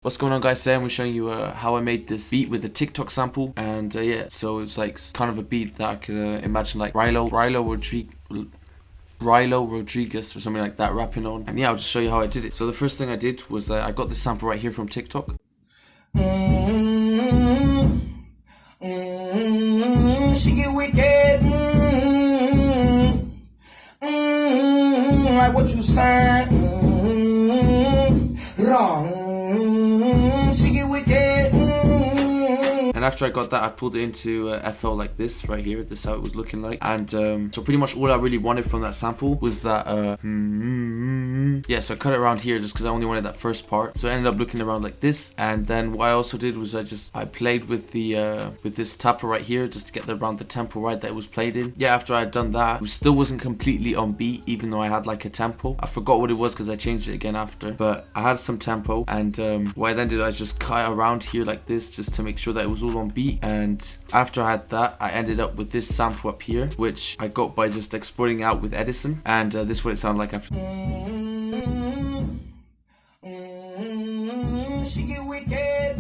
What's going on, guys? Today I'm showing you how I made this beat with the TikTok sample, and yeah, so it's like kind of a beat that I could imagine like RYLO Rodriguez or something like that rapping on. And yeah, I'll just show you how I did it. So the first thing I did was I got this sample right here from TikTok. She get wicked, like what you said, wrong. She get wicked. And after I got that, I pulled it into FL like this right here. This is how it was looking like. And so pretty much all I really wanted from that sample was that yeah, so I cut it around here just because I only wanted that first part. So I ended up looking around like this. And then what I also did was I played with the with this tapper right here just to get around the tempo right that it was played in. Yeah, after I had done that, it still wasn't completely on beat, even though I had like a tempo. I forgot what it was because I changed it again after, but I had some tempo. And what I then did, I just cut around here like this just to make sure that it was all on beat. And after I had that, I ended up with this sample up here, which I got by just exporting out with Edison. And this is what it sounded like after. She get wicked,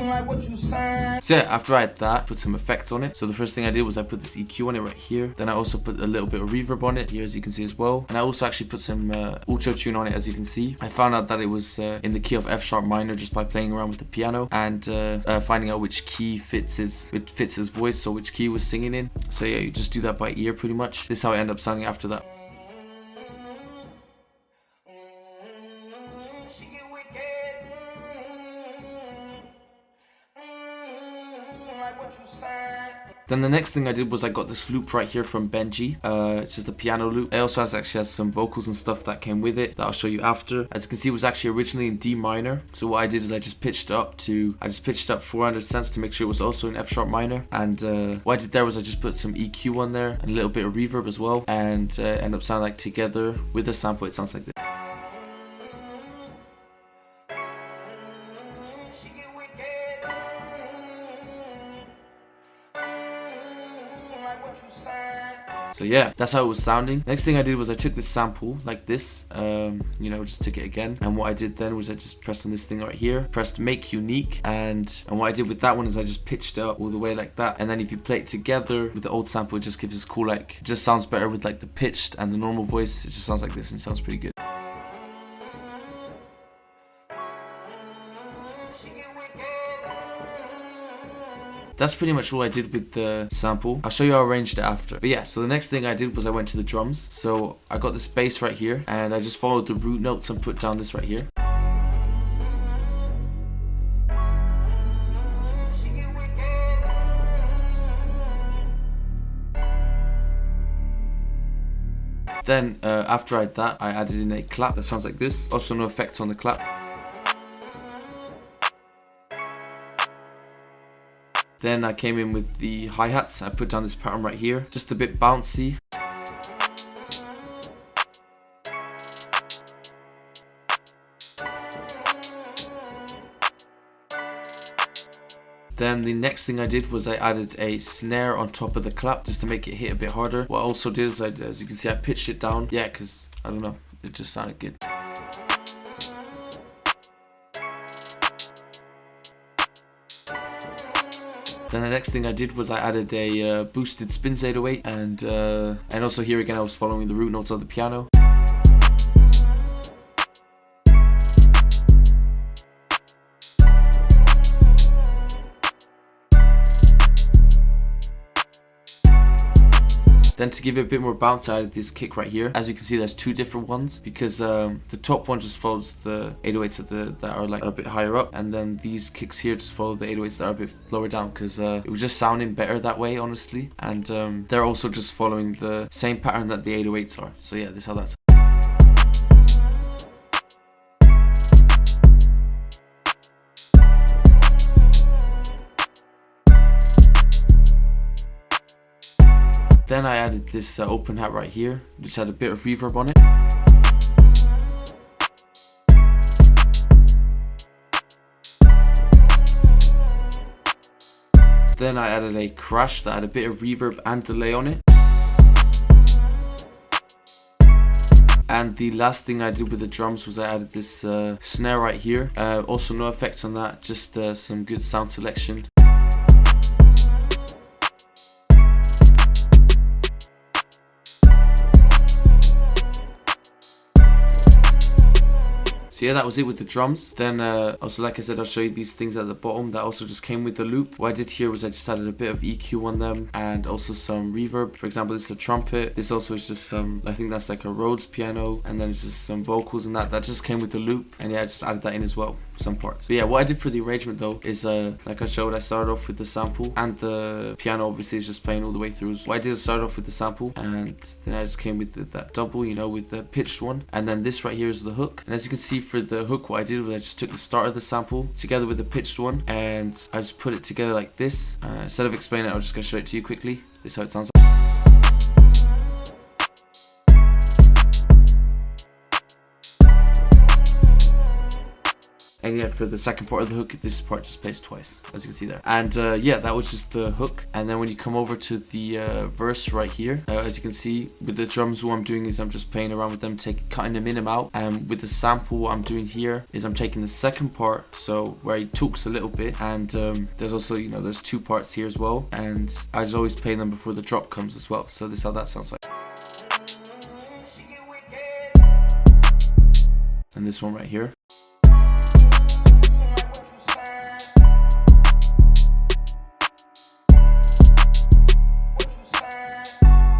like what you said. So yeah, after I had that, put some effects on it. So the first thing I did was I put this EQ on it right here. Then I also put a little bit of reverb on it here, as you can see as well. And I also actually put some auto tune on it, as you can see. I found out that it was in the key of F sharp minor just by playing around with the piano and finding out which key fits his voice, so which key he was singing in. So yeah, you just do that by ear pretty much. This is how I end up sounding after that. She get wicked, like what you said. Then the next thing I did was I got this loop right here from Benji. It's just a piano loop. It also actually has some vocals and stuff that came with it that I'll show you after. As you can see, it was actually originally in D minor. So what I did is I just pitched it up 400 cents to make sure it was also in F sharp minor. And what I did there was I just put some EQ on there and a little bit of reverb as well, and end up sounding like together with the sample it sounds like this. She get wicked, like what you said. So yeah, that's how it was sounding. Next thing I did was I took this sample like this, you know, just took it again. And what I did then was I just pressed on this thing right here, pressed make unique. And what I did with that one is I just pitched it up all the way like that. And then if you play it together with the old sample, it just gives this cool, like, it just sounds better with like the pitched and the normal voice. It just sounds like this and it sounds pretty good. She get wicked. That's pretty much all I did with the sample. I'll show you how I arranged it after. But yeah, so the next thing I did was I went to the drums. So I got this bass right here and I just followed the root notes and put down this right here. She get wicked. Then after I had that, I added in a clap that sounds like this. Also no effects on the clap. Then I came in with the hi-hats. I put down this pattern right here, just a bit bouncy. Then the next thing I did was I added a snare on top of the clap just to make it hit a bit harder. What I also did is, as you can see, I pitched it down. Yeah, because, I don't know, it just sounded good. Then the next thing I did was I added a boosted spins 808, and also here again I was following the root notes of the piano. Then to give it a bit more bounce, I added this kick right here. As you can see, there's two different ones because the top one just follows the 808s that are like a bit higher up, and then these kicks here just follow the 808s that are a bit lower down because it was just sounding better that way, honestly. And they're also just following the same pattern that the 808s are. So yeah, this is how that's. Then I added this open hat right here, which had a bit of reverb on it. Then I added a crash that had a bit of reverb and delay on it. And the last thing I did with the drums was I added this snare right here. Also no effects on that, just some good sound selection. So yeah, that was it with the drums. Then also, like I said, I'll show you these things at the bottom that also just came with the loop. What I did here was I just added a bit of EQ on them and also some reverb. For example, this is a trumpet. This also is just some, I think that's like a Rhodes piano, and then it's just some vocals and that just came with the loop. And yeah, I just added that in as well, some parts. But yeah, what I did for the arrangement though is like I showed, I started off with the sample, and the piano obviously is just playing all the way through. What I did is start off with the sample, and then I just came with that double, you know, with the pitched one, and then this right here is the hook. And as you can see, for the hook, what I did was I just took the start of the sample together with the pitched one, and I just put it together like this. Instead of explaining it, I'm just gonna show it to you quickly. This is how it sounds. And yeah, for the second part of the hook, this part just plays twice, as you can see there. And yeah, that was just the hook. And then when you come over to the verse right here, as you can see with the drums, what I'm doing is I'm just playing around with them, cutting them in and out. And with the sample, what I'm doing here is I'm taking the second part, so where he talks a little bit, and there's also, you know, there's two parts here as well. And I just always play them before the drop comes as well. So this is how that sounds like. She get wicked. And this one right here.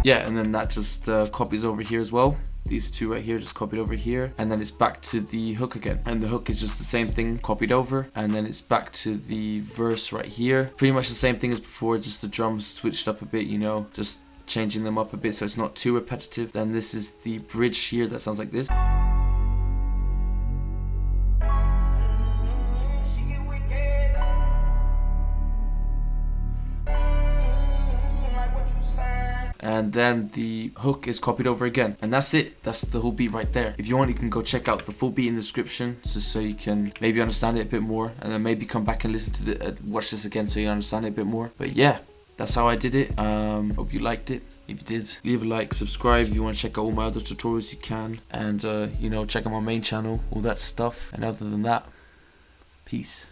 Yeah, and then that just copies over here as well. These two right here just copied over here, and then it's back to the hook again. And the hook is just the same thing copied over, and then it's back to the verse right here. Pretty much the same thing as before, just the drums switched up a bit, you know, just changing them up a bit so it's not too repetitive. Then this is the bridge here that sounds like this. And then the hook is copied over again, and that's it. That's the whole beat right there. If you want, you can go check out the full beat in the description, just so you can maybe understand it a bit more, and then maybe come back and listen to the watch this again so you understand it a bit more. But yeah, that's how I did it. Hope you liked it. If you did, leave a like, subscribe. If you want to check out all my other tutorials, you can, and you know, check out my main channel, all that stuff. And other than that, peace.